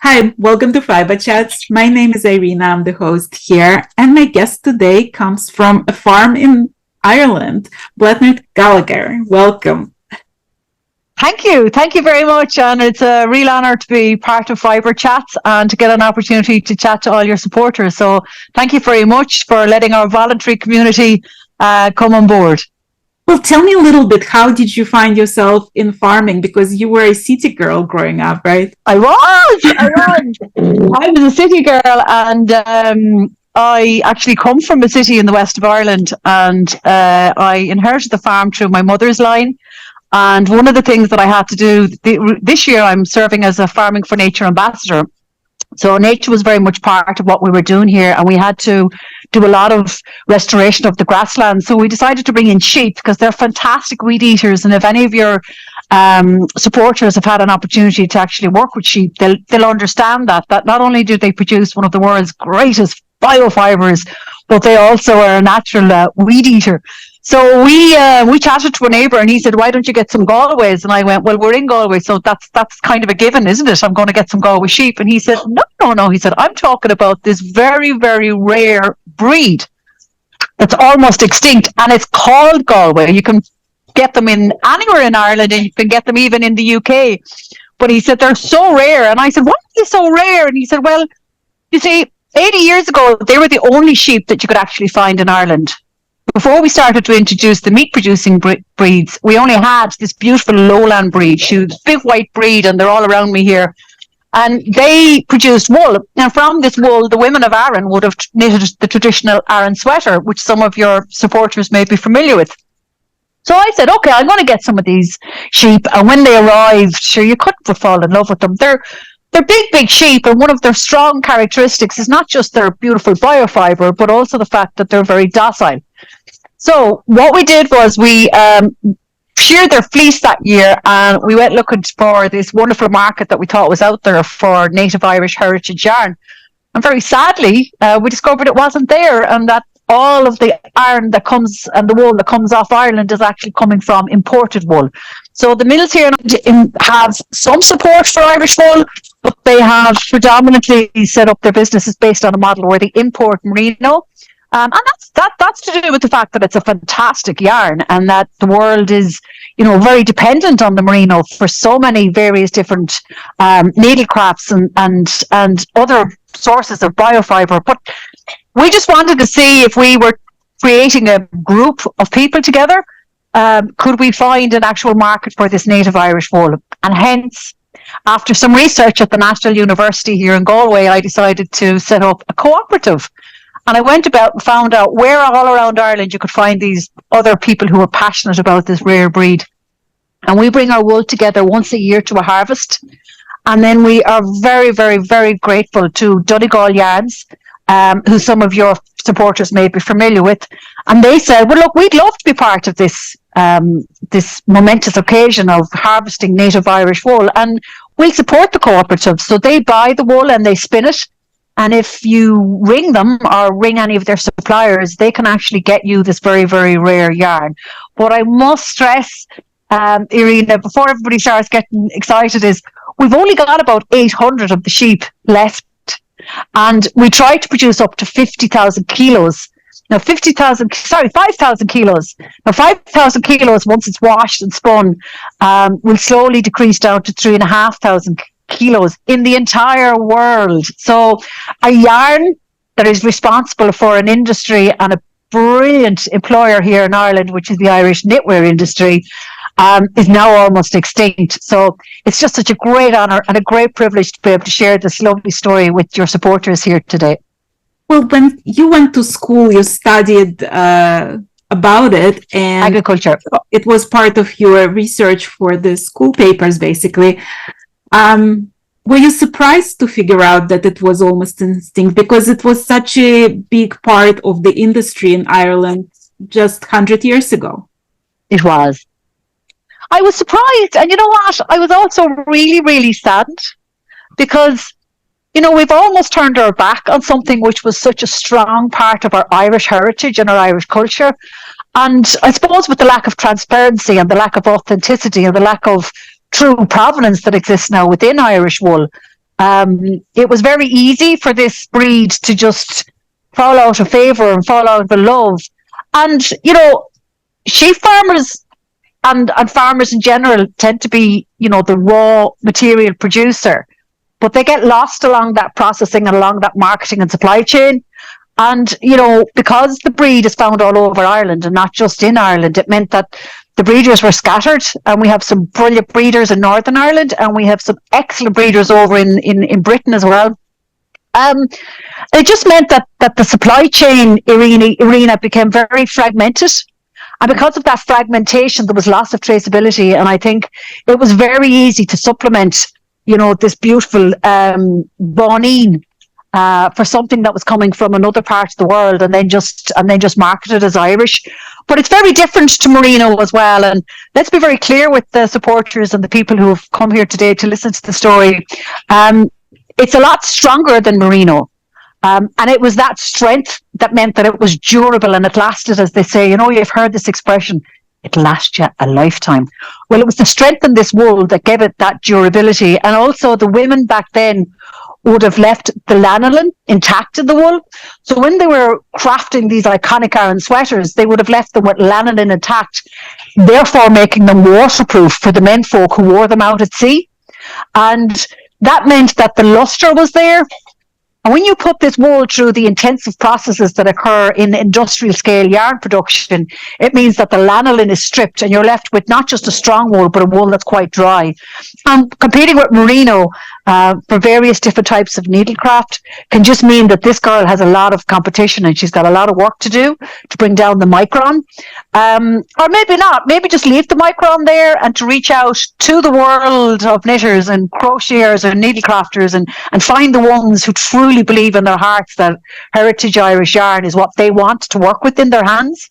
Hi, welcome to Fiberchats. My name is Irina, I'm the host here, and my guest today comes from a farm in Ireland, Blatnaid, Gallagher. Welcome. Thank you. Thank you very much. And it's a real honour to be part of Fiberchats and to get an opportunity to chat to all your supporters. So thank you very much for letting our voluntary community come on board. Well, tell me a little bit, how did you find yourself in farming? Because you were a city girl growing up, right? I was a city girl, and I actually come from a city in the west of Ireland, and I inherited the farm through my mother's line. And one of the things that I had to do this year, I'm serving as a Farming for Nature ambassador. So nature was very much part of what we were doing here, and we had to do a lot of restoration of the grasslands. So we decided to bring in sheep because they're fantastic weed eaters. And if any of your supporters have had an opportunity to actually work with sheep, they'll understand that not only do they produce one of the world's greatest biofibers, but they also are a natural weed eater. So we chatted to a neighbour, and he said, "Why don't you get some Galways?" And I went, "Well, we're in Galway, so that's kind of a given, isn't it? I'm going to get some Galway sheep." And he said, No. He said, "I'm talking about this very, very rare breed that's almost extinct, and it's called Galway. You can get them in anywhere in Ireland, and you can get them even in the UK. But he said they're so rare." And I said, "Why are they so rare?" And he said, "Well, you see, 80 years ago, they were the only sheep that you could actually find in Ireland. Before we started to introduce the meat-producing breeds, we only had this beautiful lowland breed. She was a big white breed, and they're all around me here. And they produced wool. And from this wool, the women of Arran would have knitted the traditional Arran sweater, which some of your supporters may be familiar with. So I said, okay, I'm going to get some of these sheep. And when they arrived, sure, you couldn't but fall in love with them. They're big sheep, and one of their strong characteristics is not just their beautiful biofiber, but also the fact that they're very docile. So what we did was we sheared their fleece that year, and we went looking for this wonderful market that we thought was out there for native Irish heritage yarn. And very sadly, we discovered it wasn't there, and that all of the iron that comes and the wool that comes off Ireland is actually coming from imported wool. So the mills here have some support for Irish wool, but they have predominantly set up their businesses based on a model where they import merino. And that's to do with the fact that it's a fantastic yarn, and that the world is, very dependent on the merino for so many various different needlecrafts and other sources of biofiber. But we just wanted to see if we were creating a group of people together, could we find an actual market for this native Irish wool? And hence, after some research at the National University here in Galway, I decided to set up a cooperative. And I went about and found out where all around Ireland you could find these other people who are passionate about this rare breed. And we bring our wool together once a year to a harvest. And then we are very, very, very grateful to Donegal Yarns, who some of your supporters may be familiar with. And they said, well, look, we'd love to be part of this this momentous occasion of harvesting native Irish wool. And we'll support the cooperative. So they buy the wool and they spin it. And if you ring them or ring any of their suppliers, they can actually get you this very, very rare yarn. What I must stress, Irina, before everybody starts getting excited, is we've only got about 800 of the sheep left. And we try to produce up to 50,000 kilos. Now, 5,000 kilos. Now, 5,000 kilos, once it's washed and spun, will slowly decrease down to 3,500 kilos in the entire world. So a yarn that is responsible for an industry and a brilliant employer here in Ireland, which is the Irish knitwear industry, is now almost extinct. So it's just such a great honour and a great privilege to be able to share this lovely story with your supporters here today. Well, when you went to school, you studied about it, and agriculture. It was part of your research for the school papers, basically. Were you surprised to figure out that it was almost instinct, because it was such a big part of the industry in Ireland just 100 years ago? It was. I was surprised. And you know what? I was also really, really saddened, because, we've almost turned our back on something which was such a strong part of our Irish heritage and our Irish culture. And I suppose with the lack of transparency and the lack of authenticity and the lack of true provenance that exists now within Irish wool, It was very easy for this breed to just fall out of favour and fall out of love. And, you know, sheep farmers and farmers in general tend to be, you know, the raw material producer, but they get lost along that processing and along that marketing and supply chain. And, you know, because the breed is found all over Ireland and not just in Ireland, it meant that the breeders were scattered, and we have some brilliant breeders in Northern Ireland, and we have some excellent breeders over in Britain as well. It just meant that the supply chain arena became very fragmented. And because of that fragmentation, there was loss of traceability. And I think it was very easy to supplement, you know, this beautiful Bonine for something that was coming from another part of the world, and then just marketed as Irish. But it's very different to merino as well. And let's be very clear with the supporters and the people who have come here today to listen to the story. It's a lot stronger than merino. And it was that strength that meant that it was durable and it lasted, as they say. You know, you've heard this expression, it lasts you a lifetime. Well, it was the strength in this wool that gave it that durability. And also the women back then would have left the lanolin intact in the wool. So when they were crafting these iconic Aran sweaters, they would have left them with lanolin intact, therefore making them waterproof for the menfolk who wore them out at sea. And that meant that the luster was there. And when you put this wool through the intensive processes that occur in industrial scale yarn production, it means that the lanolin is stripped and you're left with not just a strong wool, but a wool that's quite dry. And competing with merino for various different types of needlecraft can just mean that this girl has a lot of competition and she's got a lot of work to do to bring down the micron. Or maybe not, maybe just leave the micron there and to reach out to the world of knitters and crocheters and needlecrafters and find the ones who truly believe in their hearts that heritage Irish yarn is what they want to work with in their hands.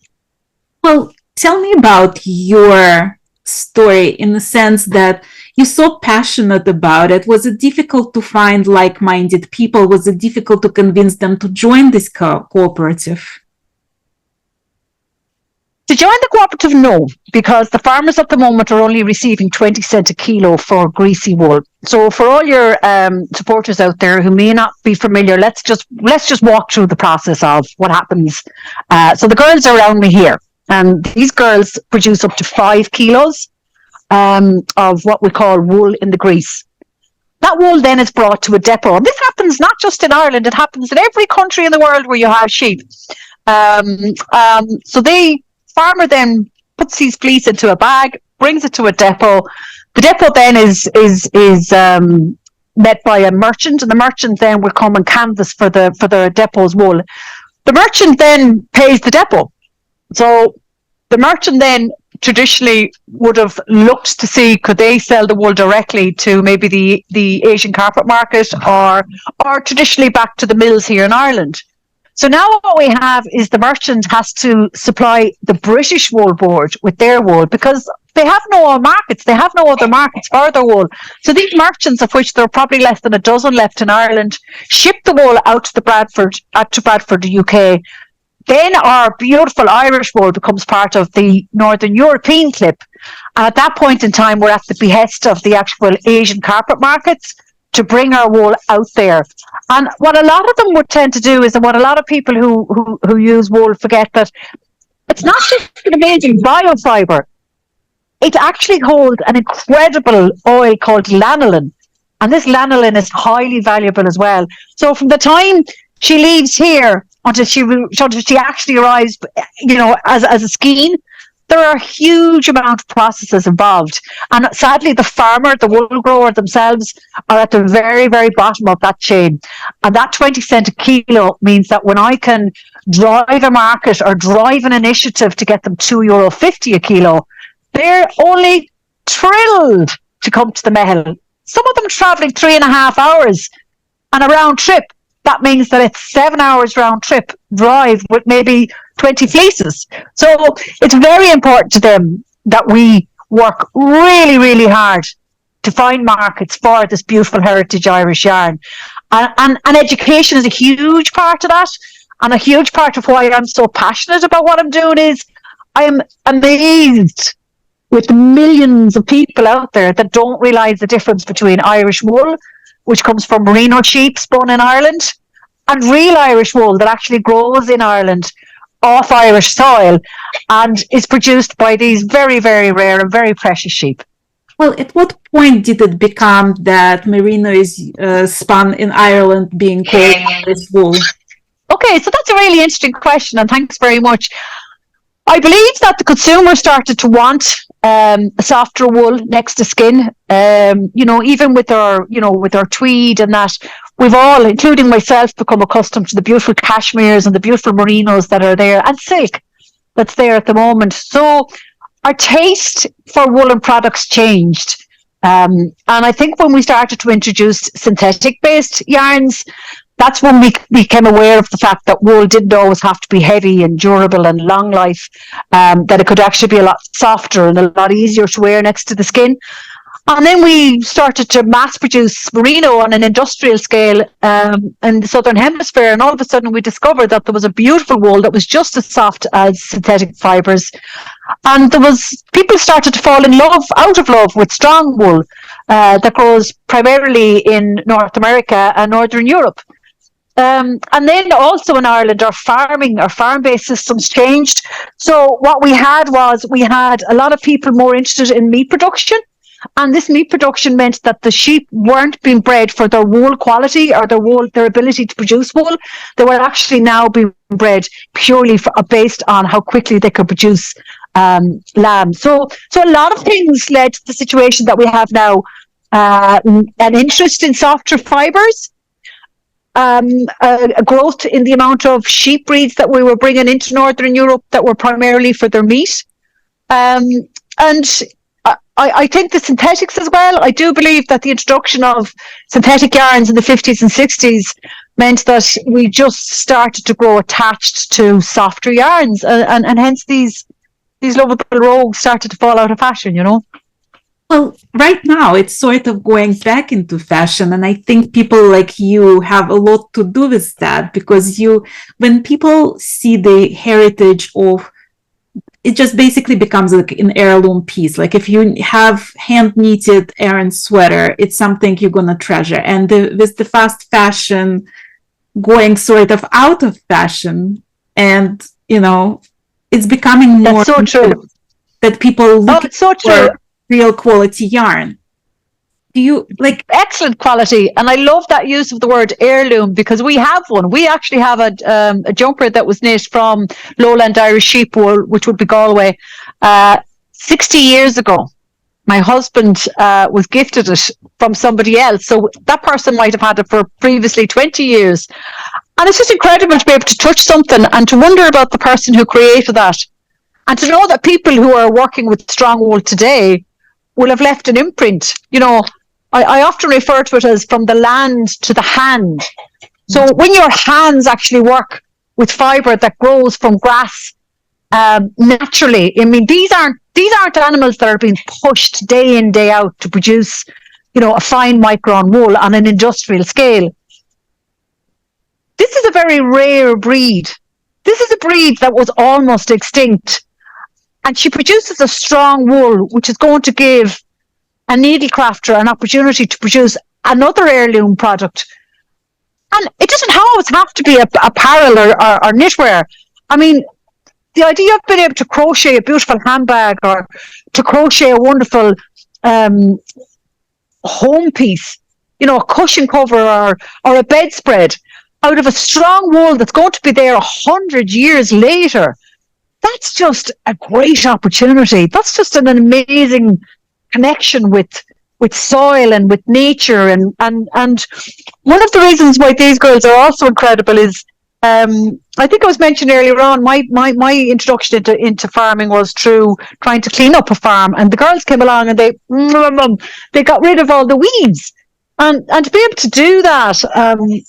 Well, tell me about your story in the sense that you're so passionate about it. Was it difficult to find like-minded people? Was it difficult to convince them to join this cooperative? To join the cooperative, no, because the farmers at the moment are only receiving 20 cents a kilo for greasy wool. So for all your supporters out there who may not be familiar, let's just walk through the process of what happens. So the girls are around me here, and these girls produce up to 5 kilos of what we call wool in the grease. That wool then is brought to a depot. And this happens not just in Ireland, it happens in every country in the world where you have sheep. So the farmer then puts these fleece into a bag, brings it to a depot. The depot then is met by a merchant, and the merchant then will come and canvass for the depot's wool. The merchant then pays the depot. So the merchant then traditionally would have looked to see could they sell the wool directly to maybe the Asian carpet market or traditionally back to the mills here in Ireland. So now what we have is the merchant has to supply the British Wool Board with their wool because they have no other markets. They have no other markets for their wool. So these merchants, of which there are probably less than a dozen left in Ireland, ship the wool out to Bradford, the UK. Then our beautiful Irish wool becomes part of the Northern European clip. And at that point in time, we're at the behest of the actual Asian carpet markets to bring our wool out there. And what a lot of them would tend to do is, and what a lot of people who use wool forget, that it's not just an amazing biofibre. It actually holds an incredible oil called lanolin. And this lanolin is highly valuable as well. So from the time she leaves here until she actually arrives, you know, as a skein, there are a huge amount of processes involved. And sadly, the farmer, the wool grower themselves are at the very, very bottom of that chain. And that 20 cent a kilo means that when I can drive a market or drive an initiative to get them €2.50 a kilo, they're only thrilled to come to the Mehel. Some of them travelling 3.5 hours and a round trip. That means that it's 7 hours round trip drive with maybe 20 fleeces. So it's very important to them that we work really, really hard to find markets for this beautiful heritage Irish yarn. And education is a huge part of that. And a huge part of why I'm so passionate about what I'm doing is I am amazed with the millions of people out there that don't realise the difference between Irish wool which comes from merino sheep spun in Ireland, and real Irish wool that actually grows in Ireland off Irish soil and is produced by these very, very rare and very precious sheep. Well, at what point did it become that merino is spun in Ireland being called Irish wool? Okay, so that's a really interesting question, and thanks very much. I believe that the consumer started to want a softer wool next to skin. Even with our tweed and that, we've all, including myself, become accustomed to the beautiful cashmeres and the beautiful merinos that are there, and silk that's there at the moment. So our taste for woolen products changed. And I think when we started to introduce synthetic-based yarns, that's when we became aware of the fact that wool didn't always have to be heavy and durable and long life, that it could actually be a lot softer and a lot easier to wear next to the skin. And then we started to mass produce merino on an industrial scale in the Southern Hemisphere. And all of a sudden we discovered that there was a beautiful wool that was just as soft as synthetic fibres. And people started to fall out of love with strong wool that grows primarily in North America and Northern Europe. And then also in Ireland, our farm-based systems changed. So what we had a lot of people more interested in meat production. And this meat production meant that the sheep weren't being bred for their wool quality or their ability to produce wool. They were actually now being bred purely based on how quickly they could produce lamb. So a lot of things led to the situation that we have now. An interest in softer fibres, a growth in the amount of sheep breeds that we were bringing into Northern Europe that were primarily for their meat. And I think the synthetics as well. I do believe that the introduction of synthetic yarns in the 50s and 60s meant that we just started to grow attached to softer yarns, and hence these lovable rogues started to fall out of fashion, Well, right now it's sort of going back into fashion, and I think people like you have a lot to do with that, because when people see the heritage of it, just basically becomes like an heirloom piece. Like if you have hand knitted Aran sweater, it's something you're gonna treasure. And with the fast fashion going sort of out of fashion, and it's becoming more so true that people look so for real quality yarn. Do you like excellent quality? And I love that use of the word heirloom, because we have one. We actually have a jumper that was knit from lowland Irish sheep wool, which would be Galway, 60 years ago. My husband was gifted it from somebody else, so that person might have had it for previously 20 years. And it's just incredible to be able to touch something and to wonder about the person who created that, and to know that people who are working with strong wool today will have left an imprint. I often refer to it as from the land to the hand. So when your hands actually work with fibre that grows from grass naturally, I mean, these aren't animals that are being pushed day in, day out to produce, a fine micron wool on an industrial scale. This is a very rare breed. This is a breed that was almost extinct. And she produces a strong wool, which is going to give a needlecrafter an opportunity to produce another heirloom product. And it doesn't always have to be apparel or knitwear. I mean, the idea of being able to crochet a beautiful handbag or to crochet a wonderful home piece, a cushion cover or a bedspread out of a strong wool that's going to be there 100 years later, that's just a great opportunity. That's just an amazing connection with soil and with nature, and one of the reasons why these girls are also incredible is I think I was mentioned earlier on, my introduction into farming was through trying to clean up a farm, and the girls came along and they got rid of all the weeds, and to be able to do that, and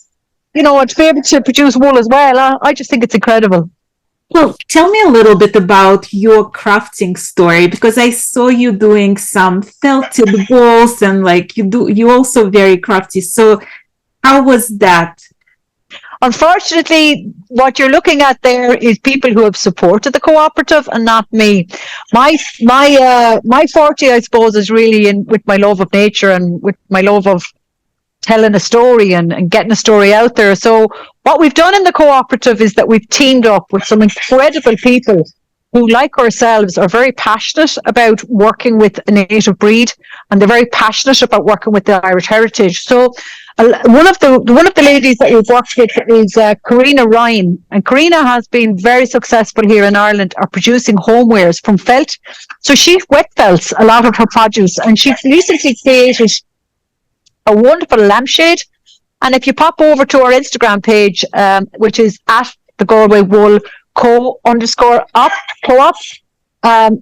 to be able to produce wool as well, I just think it's incredible. Well, tell me a little bit about your crafting story, because I saw you doing some felted balls, and you also very crafty. So how was that? Unfortunately, what you're looking at there is people who have supported the cooperative and not me. My forte, I suppose, is really with my love of nature and with my love of telling a story and getting a story out there. So what we've done in the cooperative is that we've teamed up with some incredible people who, like ourselves, are very passionate about working with a native breed, and they're very passionate about working with the Irish heritage. So one of the ladies that we've worked with is Karina Ryan, and Karina has been very successful here in Ireland at producing homewares from felt. So she wet felts a lot of her produce, and she's recently created a wonderful lampshade. And if you pop over to our Instagram page, which is at the Galway Wool Co-op,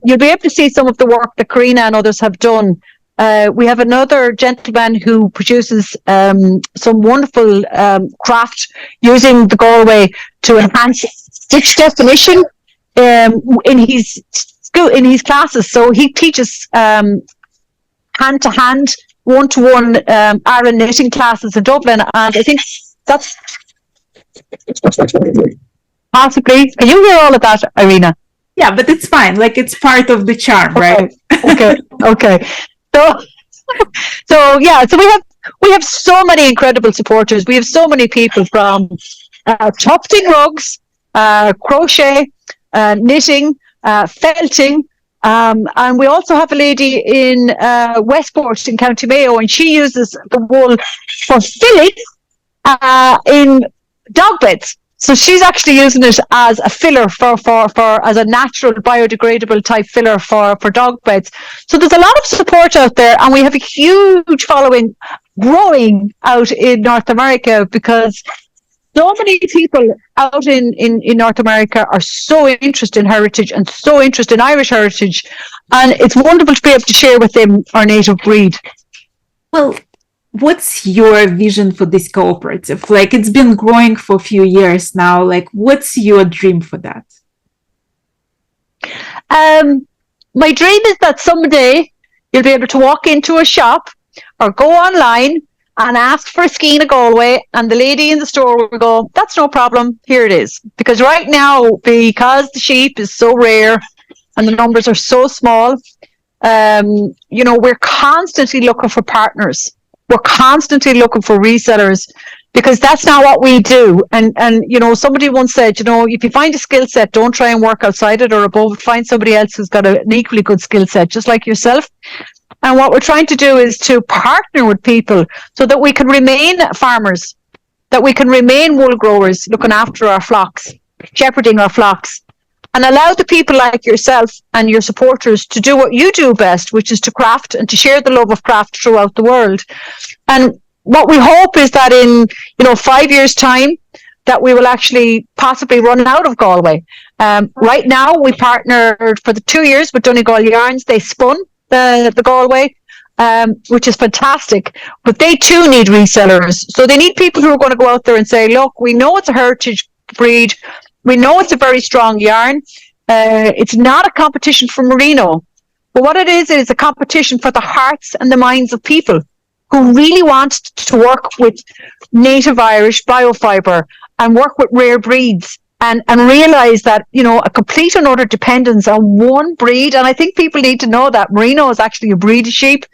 you'll be able to see some of the work that Karina and others have done. We have another gentleman who produces some wonderful craft using the Galway to enhance stitch definition in his school, in his classes. So he teaches hand-to-hand, one-to-one Aran knitting classes in Dublin, and I think that's possibly. Can you hear all of that, Irina? Yeah, but it's fine. Like, it's part of the charm, right? Okay. So yeah. So we have so many incredible supporters. We have so many people from tufting rugs, crochet, knitting, felting. And we also have a lady in Westport in County Mayo, and she uses the wool for filling in dog beds. So she's actually using it as a filler for as a natural biodegradable type filler for dog beds. So there's a lot of support out there, and we have a huge following growing out in North America, because so many people out in North America are so interested in heritage and so interested in Irish heritage, and it's wonderful to be able to share with them our native breed. Well, what's your vision for this cooperative? Like, it's been growing for a few years now. Like, what's your dream for that? My dream is that someday you'll be able to walk into a shop or go online and ask for a skein of Galway, and the lady in the store will go, "That's no problem, here it is." Because right now, because the sheep is so rare and the numbers are so small, we're constantly looking for partners. We're constantly looking for resellers, because that's not what we do. And somebody once said, if you find a skill set, don't try and work outside it or above it. Find somebody else who's got an equally good skill set, just like yourself. And what we're trying to do is to partner with people so that we can remain farmers, that we can remain wool growers, looking after our flocks, shepherding our flocks, and allow the people like yourself and your supporters to do what you do best, which is to craft and to share the love of craft throughout the world. And what we hope is that in 5 years' time, that we will actually possibly run out of Galway. Right now, we partnered for the 2 years with Donegal Yarns. They spun the Galway, which is fantastic, but they too need resellers. So they need people who are going to go out there and say, look, we know it's a heritage breed. We know it's a very strong yarn. It's not a competition for merino, but what it is a competition for the hearts and the minds of people who really want to work with native Irish biofibre and work with rare breeds, and realize that, a complete and utter dependence on one breed. And I think people need to know that merino is actually a breed of sheep.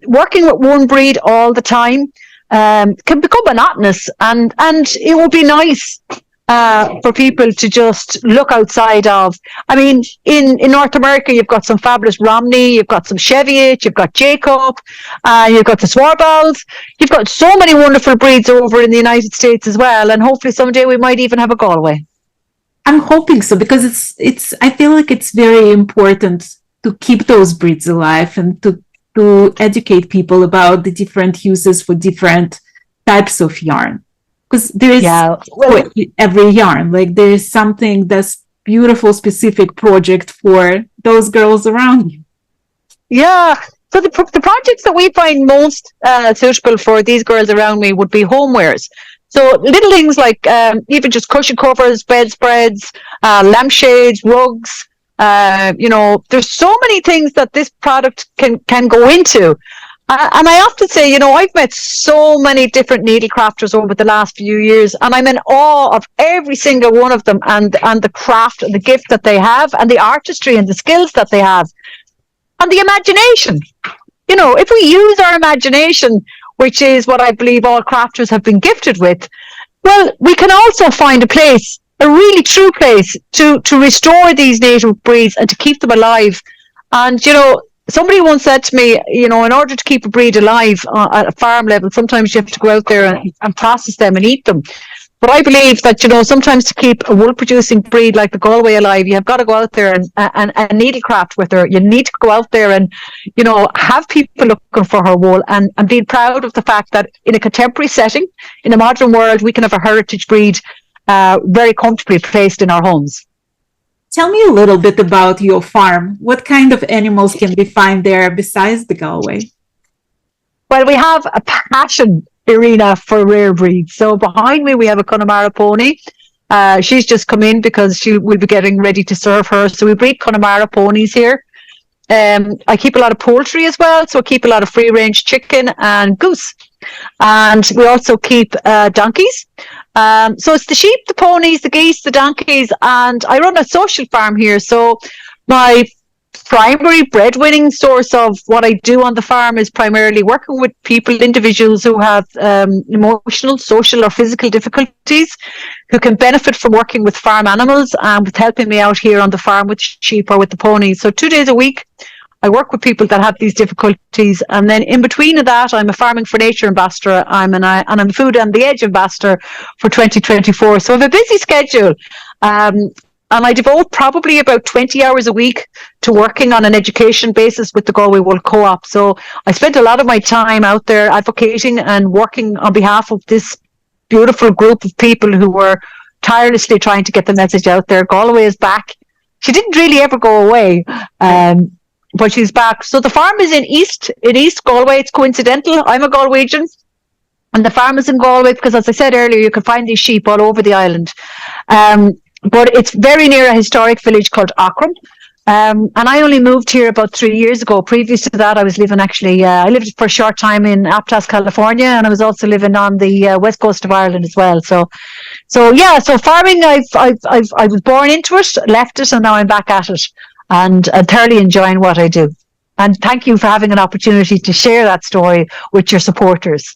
Working with one breed all the time can become monotonous, and it would be nice for people to just look outside of. I mean, in North America, you've got some fabulous Romney, you've got some Cheviot, you've got Jacob, you've got the Swarbalds. You've got so many wonderful breeds over in the United States as well, and hopefully someday we might even have a Galway. I'm hoping so, because it's. I feel like it's very important to keep those breeds alive and to educate people about the different uses for different types of yarn. Because there is every yarn, like there is something that's beautiful, specific project for those girls around you. Yeah. So the projects that we find most suitable for these girls around me would be homewares. So little things like even just cushion covers, bedspreads, lampshades, rugs. There's so many things that this product can go into. And I often say, I've met so many different needle crafters over the last few years, and I'm in awe of every single one of them, and the craft and the gift that they have, and the artistry and the skills that they have, and the imagination. If we use our imagination, which is what I believe all crafters have been gifted with, well, we can also find a place, a really true place to restore these native breeds and to keep them alive. And, somebody once said to me, in order to keep a breed alive at a farm level, sometimes you have to go out there and process them and eat them. But I believe that, sometimes to keep a wool producing breed like the Galway alive, you have got to go out there and needlecraft with her. You need to go out there and, have people looking for her wool and being proud of the fact that in a contemporary setting, in a modern world, we can have a heritage breed very comfortably placed in our homes. Tell me a little bit about your farm. What kind of animals can we find there besides the Galway? Well, we have a passion, Irina, for rare breeds. So behind me, we have a Connemara pony. She's just come in because she will be getting ready to serve her. So we breed Connemara ponies here. I keep a lot of poultry as well. So I keep a lot of free range chicken and goose. And we also keep donkeys. So it's the sheep, the ponies, the geese, the donkeys, and I run a social farm here. So my primary breadwinning source of what I do on the farm is primarily working with people, individuals who have emotional, social or physical difficulties, who can benefit from working with farm animals and with helping me out here on the farm with sheep or with the ponies. So 2 days a week, I work with people that have these difficulties, and then in between that, I'm a Farming for Nature ambassador. I'm a Food on the Edge ambassador for 2024. So I have a busy schedule, and I devote probably about 20 hours a week to working on an education basis with the Galway Wool Co-op. So I spent a lot of my time out there advocating and working on behalf of this beautiful group of people who were tirelessly trying to get the message out there. Galway is back. She didn't really ever go away. But she's back. So the farm is in East Galway. It's coincidental. I'm a Galwegian. And the farm is in Galway because, as I said earlier, you can find these sheep all over the island. But it's very near a historic village called Aughrim. And I only moved here about 3 years ago. Previous to that, I was living I lived for a short time in Aptos, California, and I was also living on the west coast of Ireland as well. So farming, I was born into it, left it, and now I'm back at it. And thoroughly enjoying what I do. And thank you for having an opportunity to share that story with your supporters.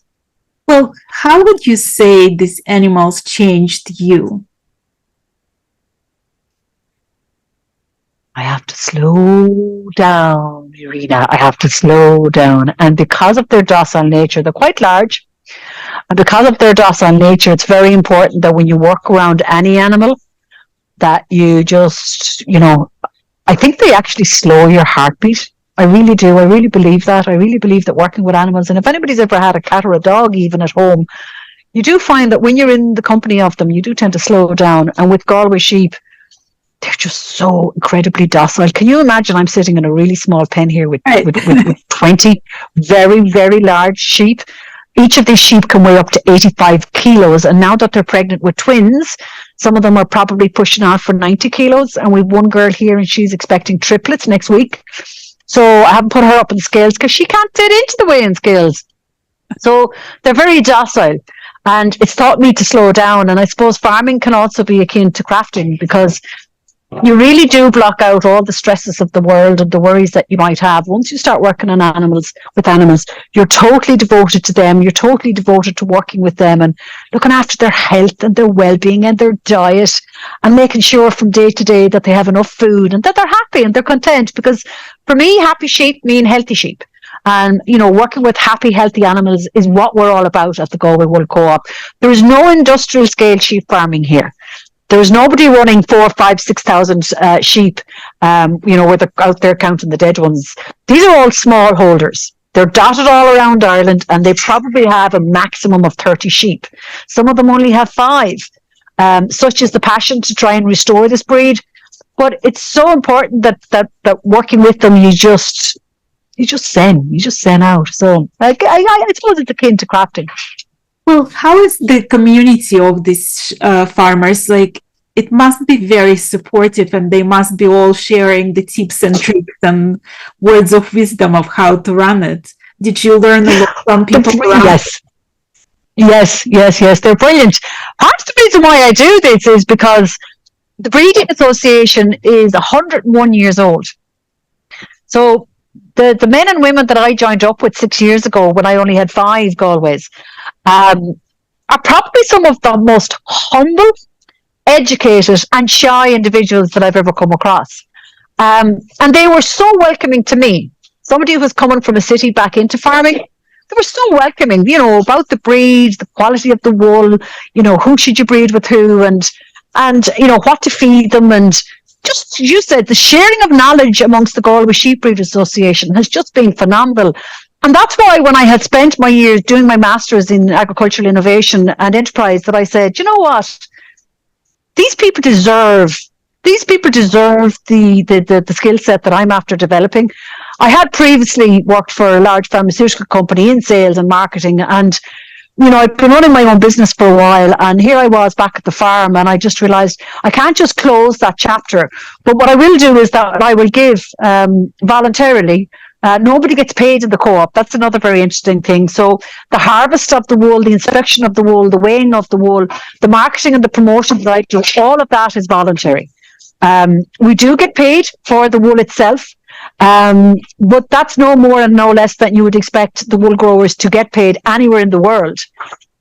Well, how would you say these animals changed you? I have to slow down, Irina. I have to slow down. And because of their docile nature, they're quite large. And because of their docile nature, it's very important that when you work around any animal, that you just, I think they actually slow your heartbeat. I really do. I really believe that. I really believe that working with animals, and if anybody's ever had a cat or a dog even at home, you do find that when you're in the company of them, you do tend to slow down. And with Galway sheep, they're just so incredibly docile. Can you imagine I'm sitting in a really small pen here with 20 very, very large sheep? Each of these sheep can weigh up to 85 kilos. And now that they're pregnant with twins, some of them are probably pushing out for 90 kilos. And we've one girl here and she's expecting triplets next week. So I haven't put her up in scales because she can't fit into the weighing scales. So they're very docile. And it's taught me to slow down. And I suppose farming can also be akin to crafting because you really do block out all the stresses of the world and the worries that you might have. Once you start working on animals, you're totally devoted to them. You're totally devoted to working with them and looking after their health and their well-being and their diet and making sure from day to day that they have enough food and that they're happy and they're content. Because for me, happy sheep mean healthy sheep. And, working with happy, healthy animals is what we're all about at the Galway Wool Co-op. There is no industrial scale sheep farming here. There's nobody running 4,000, 5,000, 6,000 sheep, where they're out there counting the dead ones. These are all small holders. They're dotted all around Ireland and they probably have a maximum of 30 sheep. Some of them only have 5. Such is the passion to try and restore this breed. But it's so important that working with them, you just zen out. So I suppose it's akin to crafting. Well, how is the community of these farmers? It must be very supportive and they must be all sharing the tips and tricks and words of wisdom of how to run it. Did you learn a lot from people around? Yes, they're brilliant. Part of the reason why I do this is because the Breeding Association is 101 years old. So the men and women that I joined up with 6 years ago when I only had 5 Galways, are probably some of the most humble, educated and shy individuals that I've ever come across. And they were so welcoming to me. Somebody who was coming from a city back into farming, they were so welcoming, about the breed, the quality of the wool, who should you breed with who, and what to feed them. And just, you said, the sharing of knowledge amongst the Galway Sheep Breeders Association has just been phenomenal. And that's why when I had spent my years doing my master's in agricultural innovation and enterprise, that I said, you know what, these people deserve the skill set that I'm after developing. I had previously worked for a large pharmaceutical company in sales and marketing, and I'd been running my own business for a while, and here I was back at the farm, and I just realised I can't just close that chapter. But what I will do is that I will give voluntarily. Nobody gets paid in the co-op. That's another very interesting thing. So the harvest of the wool, the inspection of the wool, the weighing of the wool, the marketing and the promotion that I do, all of that is voluntary. We do get paid for the wool itself, but that's no more and no less than you would expect the wool growers to get paid anywhere in the world.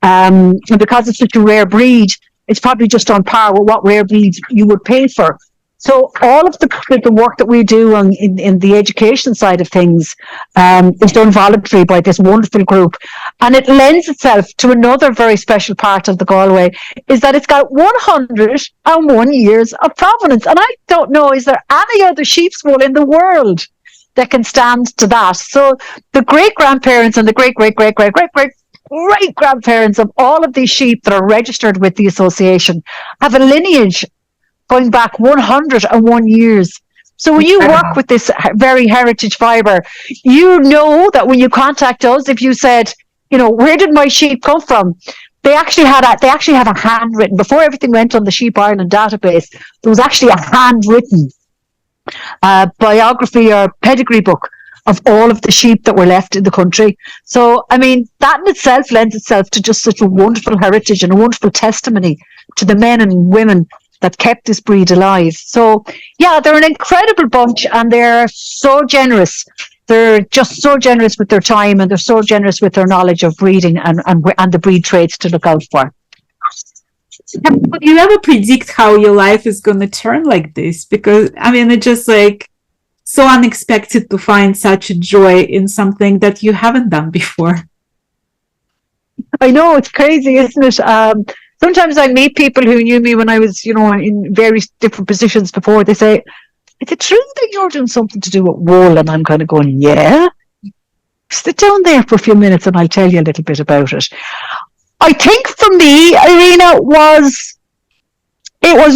And because it's such a rare breed, it's probably just on par with what rare breeds you would pay for. So all of the work that we do in the education side of things is done voluntarily by this wonderful group. And it lends itself to another very special part of the Galway, is that it's got 101 years of provenance. And I don't know, is there any other sheep's wool in the world that can stand to that? So the great-grandparents and the great-great-great-great-great-great-grandparents of all of these sheep that are registered with the association have a lineage going back 101 years. So when you work with this very heritage fibre, you know that when you contact us, if you said, where did my sheep come from? They actually have a handwritten, before everything went on the Sheep Ireland database, there was actually a handwritten biography or pedigree book of all of the sheep that were left in the country. So, that in itself lends itself to just such a wonderful heritage and a wonderful testimony to the men and women that kept this breed alive. So, yeah, they're an incredible bunch, and they're so generous. They're just so generous with their time, and they're so generous with their knowledge of breeding and the breed traits to look out for. Would you ever predict how your life is going to turn like this? Because, it's just so unexpected to find such a joy in something that you haven't done before. I know, it's crazy, isn't it? Sometimes I meet people who knew me when I was, in various different positions before. They say, is it true that you're doing something to do with wool? And I'm kind of going, yeah. Sit down there for a few minutes and I'll tell you a little bit about it. I think for me, Irina, it was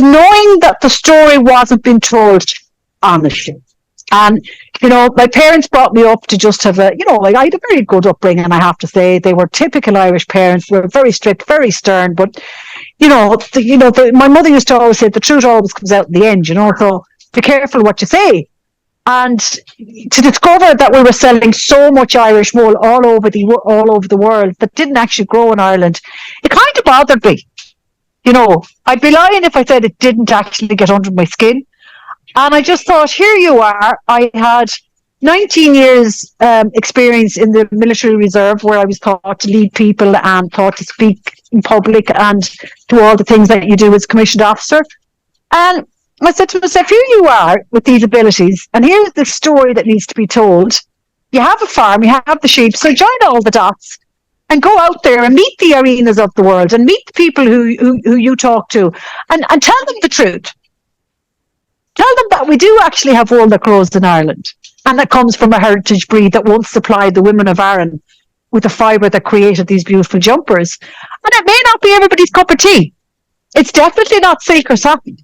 knowing that the story wasn't being told honestly. And, my parents brought me up to just have I had a very good upbringing, I have to say. They were typical Irish parents. They were very strict, very stern. But, my mother used to always say the truth always comes out in the end, so be careful what you say. And to discover that we were selling so much Irish wool all over the world that didn't actually grow in Ireland, it kind of bothered me. I'd be lying if I said it didn't actually get under my skin. And I just thought, here you are. I had 19 years experience in the military reserve, where I was taught to lead people and taught to speak in public and do all the things that you do as commissioned officer. And I said to myself, here you are with these abilities, and here's the story that needs to be told. You have a farm, you have the sheep, so join all the dots and go out there and meet the arenas of the world and meet the people who you talk to and tell them the truth. Tell them that we do actually have wool that grows in Ireland, and that comes from a heritage breed that once supplied the women of Arran with the fibre that created these beautiful jumpers. And it may not be everybody's cup of tea. It's definitely not silk or satin.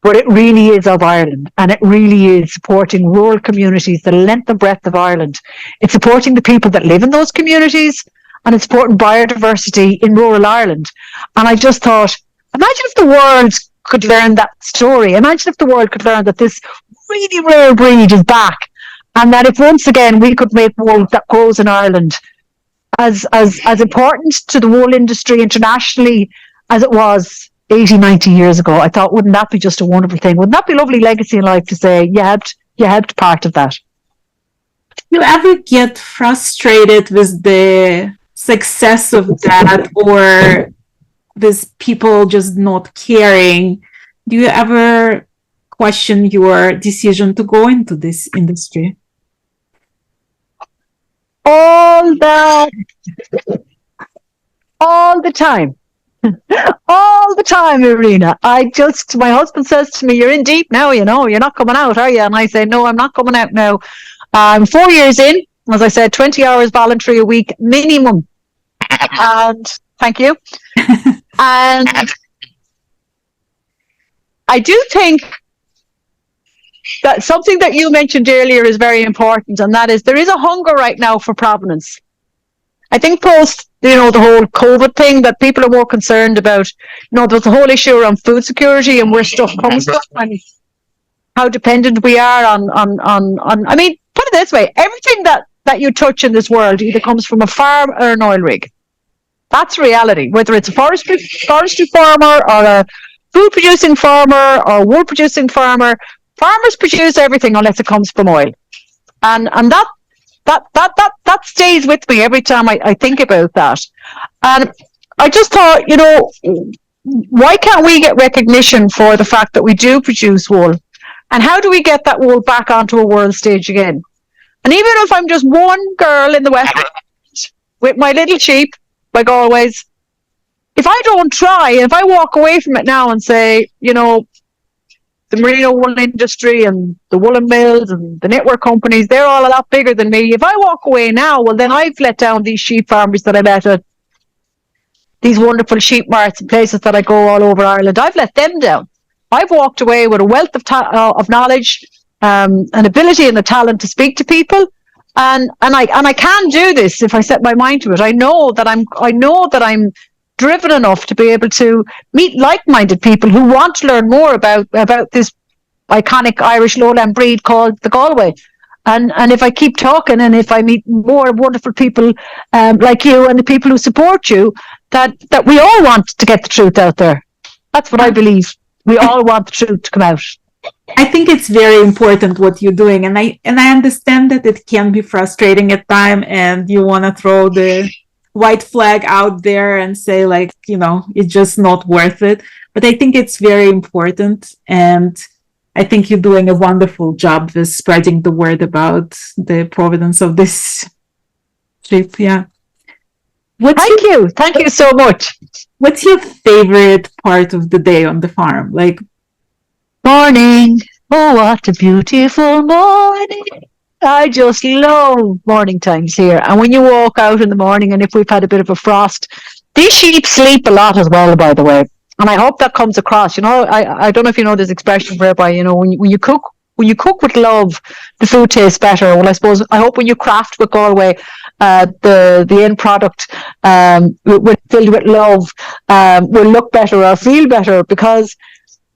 But it really is of Ireland, and it really is supporting rural communities, the length and breadth of Ireland. It's supporting the people that live in those communities, and it's supporting biodiversity in rural Ireland. And I just thought, imagine if the world could learn that story. Imagine if the world could learn that this really rare breed is back, and that if once again we could make wool that grows in Ireland as important to the wool industry internationally as it was 80, 90 years ago. I thought, wouldn't that be just a wonderful thing? Wouldn't that be a lovely legacy in life to say you helped part of that? you ever get frustrated with the success of that, or with people just not caring? Do you ever question your decision to go into this industry? All the time. All the time, Irina. My husband says to me, "You're in deep now, you're not coming out, are you?" And I say, "No, I'm not coming out now. I'm 4 years in, as I said, 20 hours voluntary a week minimum." And thank you. And I do think that something that you mentioned earlier is very important, and that is there is a hunger right now for provenance. I think post, the whole COVID thing, that people are more concerned about, there's the whole issue around food security and where stuff comes from and how dependent we are on, I mean, put it this way, everything that you touch in this world either comes from a farm or an oil rig. That's reality, whether it's a forestry farmer or a food producing farmer or wool producing farmer. Farmers produce everything unless it comes from oil. And that stays with me every time I think about that. And I just thought, why can't we get recognition for the fact that we do produce wool? And how do we get that wool back onto a world stage again? And even if I'm just one girl in the West with my little sheep, like always, if I don't try, if I walk away from it now and say, the merino wool industry and the woolen mills and the network companies, they're all a lot bigger than me. If I walk away now, well, then I've let down these sheep farmers that I met at these wonderful sheep marts and places that I go all over Ireland. I've let them down. I've walked away with a wealth of knowledge, an ability and a talent to speak to people. And I can do this if I set my mind to it. I know that I'm driven enough to be able to meet like-minded people who want to learn more about this iconic Irish lowland breed called the Galway. And if I keep talking and if I meet more wonderful people like you and the people who support you, that we all want to get the truth out there. That's what I believe. We all want the truth to come out. I think it's very important what you're doing, and I understand that it can be frustrating at times, and you want to throw the white flag out there and say, like, it's just not worth it. But I think it's very important, and I think you're doing a wonderful job with spreading the word about the provenance of this sheep. Yeah. Thank you so much. What's your favorite part of the day on the farm? Like, morning. Oh, what a beautiful morning. I just love morning times here. And when you walk out in the morning, and if we've had a bit of a frost, these sheep sleep a lot as well, by the way. And I hope that comes across. I don't know if you know this expression whereby, when you cook with love, the food tastes better. Well, I hope when you craft with Galway, the end product filled with love will look better or feel better, because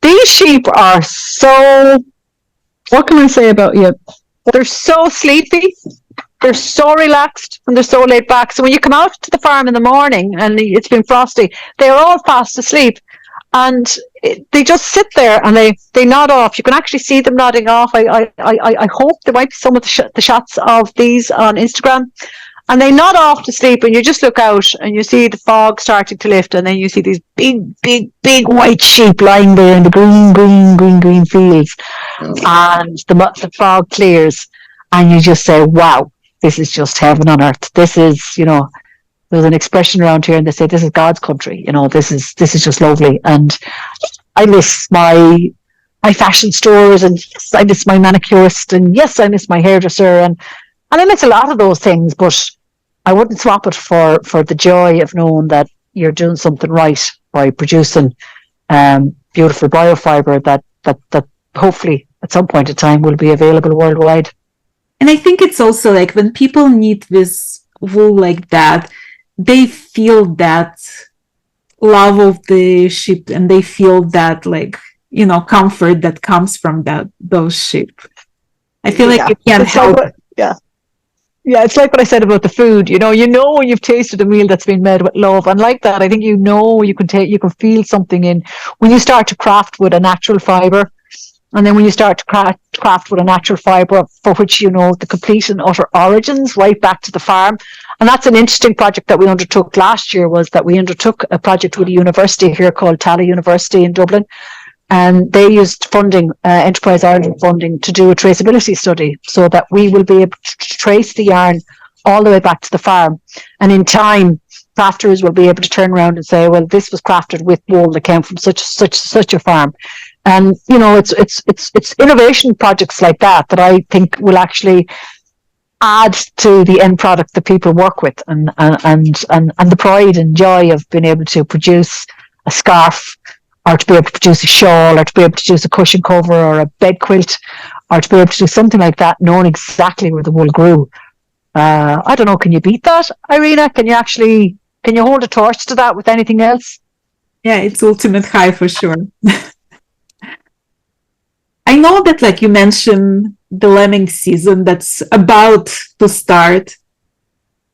these sheep are so, what can I say about you? They're so sleepy, they're so relaxed, and they're so laid back. So when you come out to the farm in the morning and it's been frosty, they're all fast asleep. And they just sit there and they nod off. You can actually see them nodding off. I hope there might be some of the shots of these on Instagram. And they nod off to sleep, and you just look out and you see the fog starting to lift, and then you see these big white sheep lying there in the green fields. And the fog clears, and you just say, wow, this is just heaven on earth. This is, there's an expression around here, and they say, this is God's country. This is just lovely. And I miss my fashion stores, and yes, I miss my manicurist, and yes, I miss my hairdresser, and I miss a lot of those things, but I wouldn't swap it for the joy of knowing that you're doing something right by producing beautiful biofibre that hopefully at some point in time will be available worldwide. And I think it's also like when people need this wool like that, they feel that love of the sheep, and they feel that, like, comfort that comes from those sheep. I feel like you can't help it. Yeah, it's like what I said about the food. You know when you've tasted a meal that's been made with love, and like that, I think you can feel something in when you start to craft with a natural fibre. And then when you start to craft with a natural fibre for which you know the complete and utter origins right back to the farm. And that's an interesting project that we undertook last year, was that we undertook a project with a university here called Tala University in Dublin. And they used funding, Enterprise Ireland funding, to do a traceability study so that we will be able to trace the yarn all the way back to the farm. And in time, crafters will be able to turn around and say, well, this was crafted with wool that came from such a farm. And you know, it's innovation projects like that I think will actually add to the end product that people work with, and the pride and joy of being able to produce a scarf, or to be able to produce a shawl, or to be able to produce a cushion cover or a bed quilt, or to be able to do something like that, knowing exactly where the wool grew. I don't know, can you beat that, Irina? Can you hold a torch to that with anything else? Yeah, it's ultimate high for sure. I know that, like you mentioned, the lambing season that's about to start.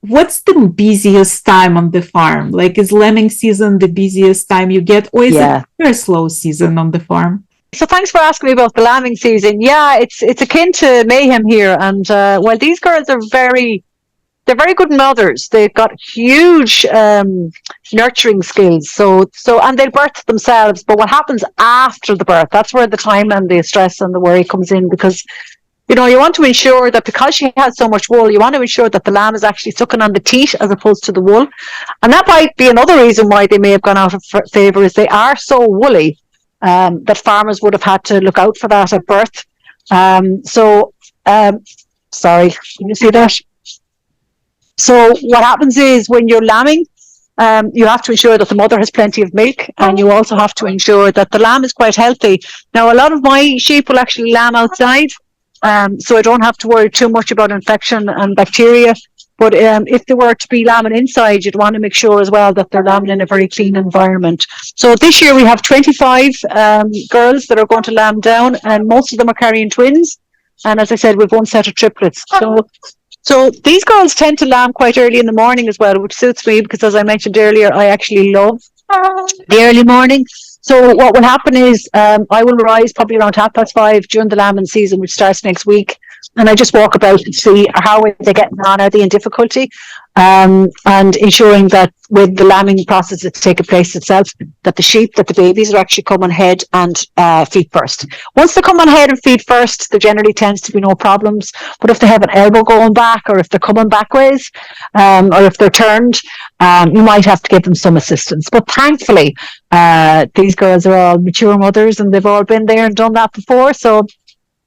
What's the busiest time on the farm? Like, is lambing season the busiest time you get, or is it a very slow season on the farm? So thanks for asking me about the lambing season. Yeah, it's akin to mayhem here. And while these girls are they're very good mothers. They've got huge nurturing skills. So and they'll birth themselves. But what happens after the birth, that's where the time and the stress and the worry comes in, because you know, you want to ensure that because she has so much wool, you want to ensure that the lamb is actually sucking on the teat as opposed to the wool. And that might be another reason why they may have gone out of favour, is they are so woolly that farmers would have had to look out for that at birth. Sorry, can you see that? So what happens is, when you're lambing, you have to ensure that the mother has plenty of milk, and you also have to ensure that the lamb is quite healthy. Now, a lot of my sheep will actually lamb outside, so I don't have to worry too much about infection and bacteria. But if they were to be lambing inside, you'd want to make sure as well that they're lambing in a very clean environment. So this year we have 25 girls that are going to lamb down, and most of them are carrying twins. And as I said, we've one set of triplets. So these girls tend to lamb quite early in the morning as well, which suits me because, as I mentioned earlier, I actually love the early morning. So what will happen is I will rise probably around 5:30 during the lambing season, which starts next week. And I just walk about and see how are they getting on, are they in difficulty? And ensuring that with the lambing process that's taking place itself, that the babies are actually coming head and feet first. Once they come on head and feet first, there generally tends to be no problems. But if they have an elbow going back, or if they're coming backwards, or if they're turned, you might have to give them some assistance. But thankfully, these girls are all mature mothers, and they've all been there and done that before. So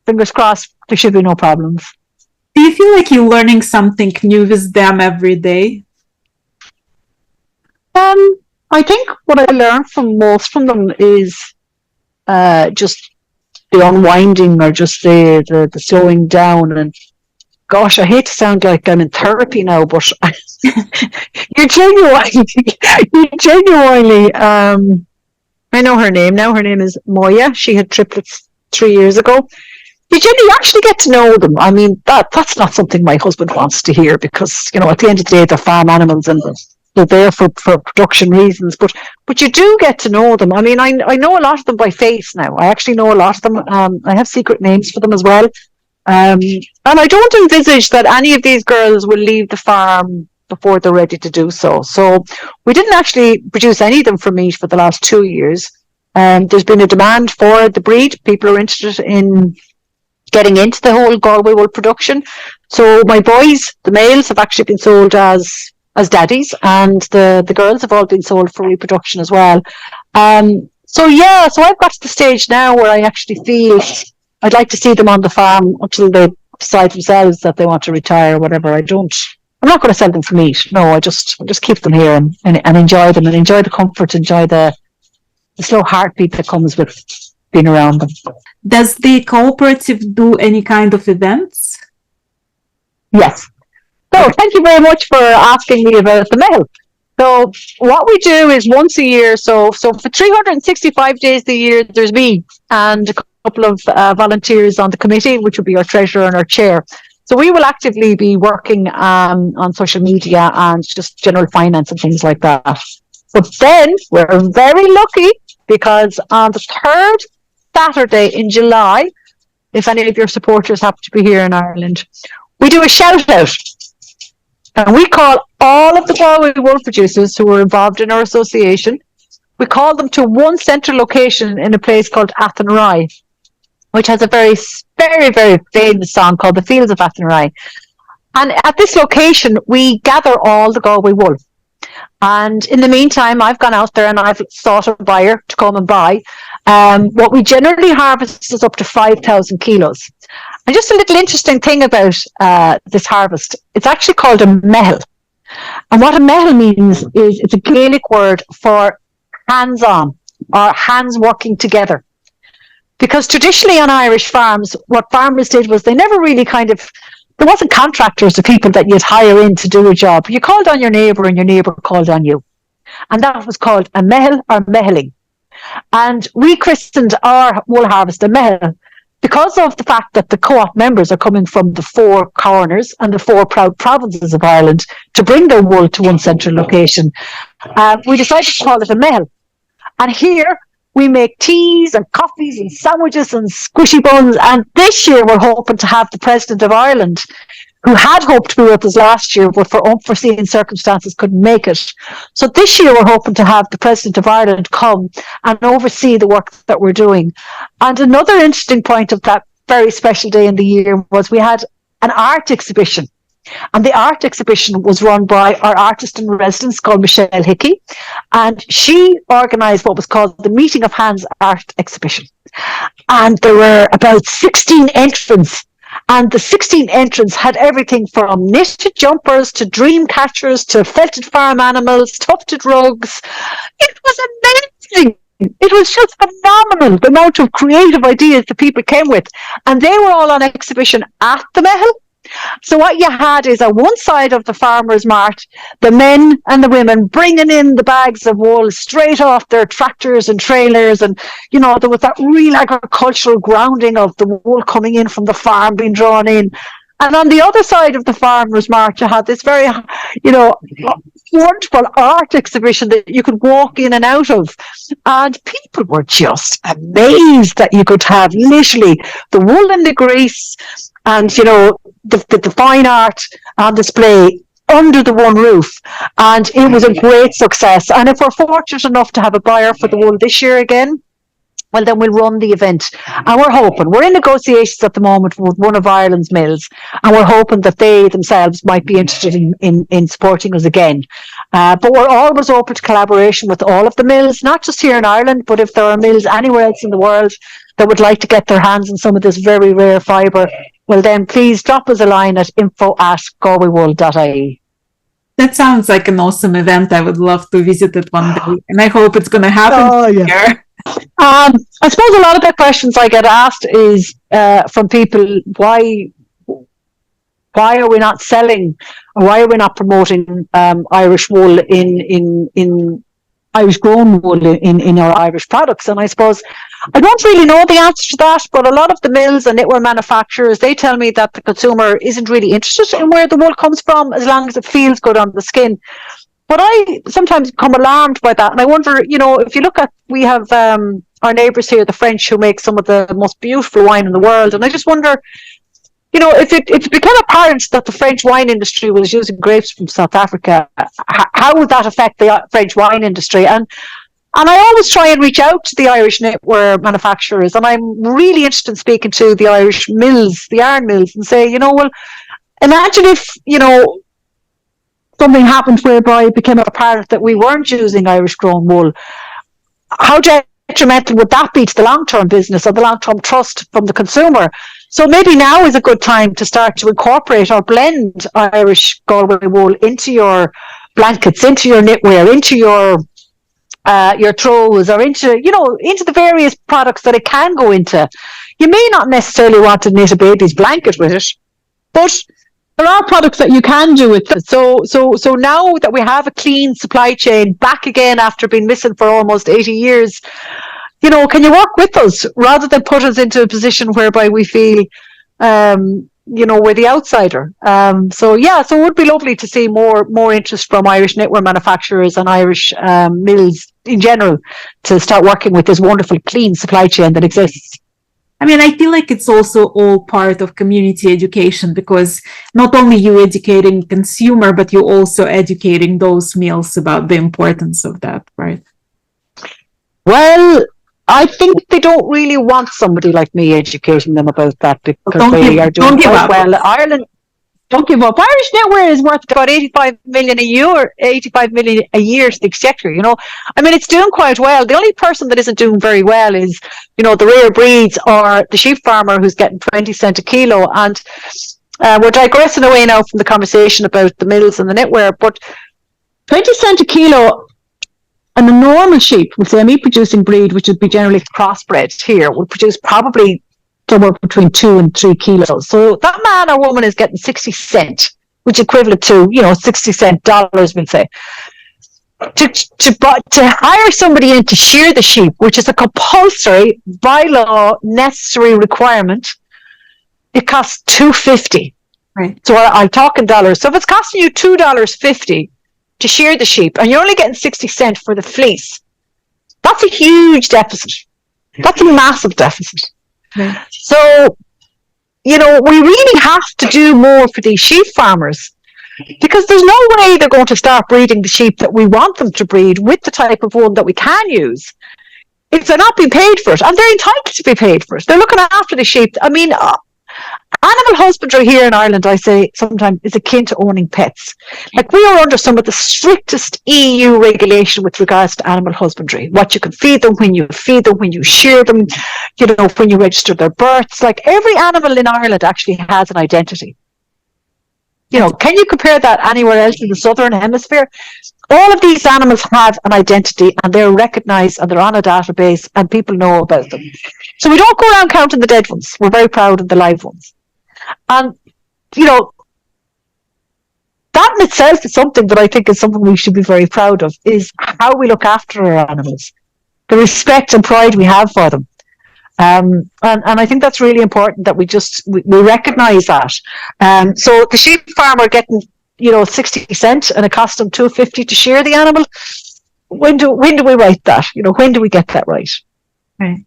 fingers crossed, there should be no problems. Do you feel like you're learning something new with them every day? I think what I learned from most from them is just the unwinding, or just the slowing down. And gosh, I hate to sound like I'm in therapy now, but you genuinely, I know her name now. Her name is Moya. She had triplets 3 years ago. You actually get to know them. I mean, that's not something my husband wants to hear, because, you know, at the end of the day, they're farm animals and they're there for production reasons. But you do get to know them. I mean, I know a lot of them by face now. I actually know a lot of them. I have secret names for them as well. And I don't envisage that any of these girls will leave the farm before they're ready to do so. So we didn't actually produce any of them for meat for the last 2 years. There's been a demand for the breed. People are interested in getting into the whole Galway wool production. So my boys, the males, have actually been sold as daddies, and the girls have all been sold for reproduction as well. So I've got to the stage now where I actually feel I'd like to see them on the farm until they decide themselves that they want to retire or whatever. I'm not going to sell them for meat. No, I just keep them here and enjoy them, and enjoy the comfort, enjoy the slow heartbeat that comes with being around them. Does the cooperative do any kind of events? Yes. So thank you very much for asking me about the mail. So what we do is once a year, so for 365 days a year, there's me and a couple of volunteers on the committee, which will be our treasurer and our chair. So we will actively be working on social media and just general finance and things like that. But then we're very lucky, because on the third Saturday in July, if any of your supporters happen to be here in Ireland, we do a shout out. And we call all of the Galway wool producers who are involved in our association, we call them to one central location in a place called Athenry, which has a very, very, very famous song called The Fields of Athenry. And at this location, we gather all the Galway wool. And in the meantime, I've gone out there and I've sought a buyer to come and buy. What we generally harvest is up to 5,000 kilos. And just a little interesting thing about this harvest, it's actually called a mehel. And what a mehel means is it's a Gaelic word for hands-on, or hands working together. Because traditionally on Irish farms, what farmers did was they never really there wasn't contractors or people that you'd hire in to do a job. You called on your neighbour and your neighbour called on you. And that was called a mehel or meheling. And we christened our wool harvest a mehel because of the fact that the co-op members are coming from the four corners and the four proud provinces of Ireland to bring their wool to one central location. We decided to call it a mehel. And here we make teas and coffees and sandwiches and squishy buns. And this year we're hoping to have the President of Ireland, who had hoped to be with us last year, but for unforeseen circumstances couldn't make it. So this year we're hoping to have the President of Ireland come and oversee the work that we're doing. And another interesting point of that very special day in the year was we had an art exhibition. And the art exhibition was run by our artist in residence called Michelle Hickey. And she organised what was called the Meeting of Hands Art Exhibition. And there were about 16 entrants. And the 16 entrants had everything from knitted jumpers to dream catchers to felted farm animals, tufted rugs. It was amazing. It was just phenomenal, the amount of creative ideas the people came with. And they were all on exhibition at the Mehel. So what you had is on one side of the farmers' mart, the men and the women bringing in the bags of wool straight off their tractors and trailers. And, you know, there was that real agricultural grounding of the wool coming in from the farm being drawn in. And on the other side of the farmers' mart, you had this very, you know, wonderful art exhibition that you could walk in and out of. And people were just amazed that you could have literally the wool and the grease and, you know, the fine art on display under the one roof. And it was a great success. And if we're fortunate enough to have a buyer for the wool this year again, well, then we'll run the event. And we're in negotiations at the moment with one of Ireland's mills, and we're hoping that they themselves might be interested in supporting us again. But we're always open to collaboration with all of the mills, not just here in Ireland, but if there are mills anywhere else in the world that would like to get their hands on some of this very rare fibre, well then please drop us a line at info@galwaywool.ie. That sounds like an awesome event. I would love to visit it one day, and I hope it's going to happen here. I suppose a lot of the questions I get asked is from people, why are we not selling, or why are we not promoting Irish wool in Irish grown wool in our Irish products? And I suppose I don't really know the answer to that, but a lot of the mills and knitwear manufacturers, they tell me that the consumer isn't really interested in where the wool comes from as long as it feels good on the skin. But I sometimes become alarmed by that. And I wonder, you know, if you look at, we have our neighbours here, the French, who make some of the most beautiful wine in the world. And I just wonder, you know, if it became apparent that the French wine industry was using grapes from South Africa, how would that affect the French wine industry? And I always try and reach out to the Irish knitwear manufacturers. And I'm really interested in speaking to the Irish mills, the yarn mills, and say, you know, well, imagine if, you know, something happened whereby it became apparent that we weren't using Irish grown wool. How detrimental would that be to the long-term business or the long-term trust from the consumer? So maybe now is a good time to start to incorporate or blend Irish Galway wool into your blankets, into your knitwear, into your throws, or into, you know, into the various products that it can go into. You may not necessarily want to knit a baby's blanket with it, but there are products that you can do with it. So now that we have a clean supply chain back again after being missing for almost 80 years, you know, can you work with us rather than put us into a position whereby we feel, you know, we're the outsider? So it would be lovely to see more interest from Irish knitwear manufacturers and Irish mills in general to start working with this wonderful clean supply chain that exists. I mean, I feel like it's also all part of community education, because not only you educating consumer, but you also educating those mills about the importance of that, right? Well, I think they don't really want somebody like me educating them about that, because they are doing quite well. Ireland, don't give up. Irish knitwear is worth about 85 million a year, 85 million a year to the exchequer, you know. I mean, it's doing quite well. The only person that isn't doing very well is, you know, the rare breeds or the sheep farmer who's getting 20 cent a kilo. And we're digressing away now from the conversation about the mills and the knitwear, but 20 cent a kilo, and a normal sheep, we'll say a meat producing breed, which would be generally crossbred here, would produce probably somewhere between 2 and 3 kilos. So that man or woman is getting 60 cent, which is equivalent to, you know, 60 cent dollars, we'll say. To hire somebody in to shear the sheep, which is a compulsory, by law, necessary requirement, it costs $2.50. Right. So I'm talking dollars. So if it's costing you $2.50 to shear the sheep, and you're only getting 60 cent for the fleece, that's a huge deficit. That's a massive deficit. Right. So, you know, we really have to do more for these sheep farmers, because there's no way they're going to start breeding the sheep that we want them to breed with the type of one that we can use if they're not being paid for it, and they're entitled to be paid for it. They're looking after the sheep. I mean, animal husbandry here in Ireland, I say sometimes, is akin to owning pets. Like, we are under some of the strictest EU regulation with regards to animal husbandry. What you can feed them, when you feed them, when you shear them, you know, when you register their births. Like, every animal in Ireland actually has an identity. You know, can you compare that anywhere else in the southern hemisphere? All of these animals have an identity, and they're recognised, and they're on a database, and people know about them. So we don't go around counting the dead ones. We're very proud of the live ones. And, you know, that in itself is something that I think is something we should be very proud of, is how we look after our animals, the respect and pride we have for them. And I think that's really important, that we recognise that. So the sheep farmer getting, you know, 60 cent, and it costs them $2.50 to shear the animal. When do we write that? You know, when do we get that right? Right.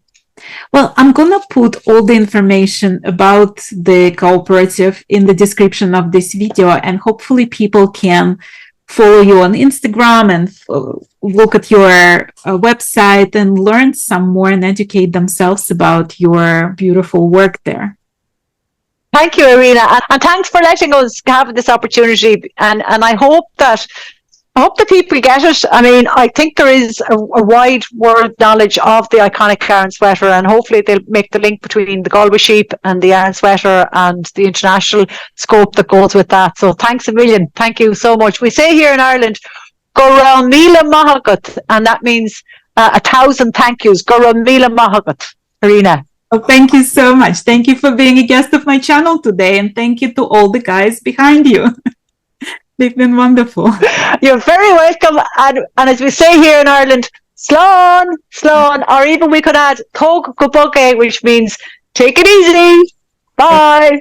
Well, I'm going to put all the information about the cooperative in the description of this video, and hopefully people can follow you on Instagram and look at your website and learn some more and educate themselves about your beautiful work there. Thank you, Irina, and thanks for letting us have this opportunity. And I hope that people get it. I mean, I think there is a wide world knowledge of the iconic yarn sweater, and hopefully they'll make the link between the Galway Sheep and the yarn sweater and the international scope that goes with that. So thanks a million. Thank you so much. We say here in Ireland, Gora Mila Mahagat, and that means 1,000 thank yous. Gora Mila Mahagat, Irina. Oh, thank you so much. Thank you for being a guest of my channel today, and thank you to all the guys behind you. They've been wonderful. You're very welcome. And as we say here in Ireland, Slán, or even we could add Tóg go bogé, which means take it easy. Bye.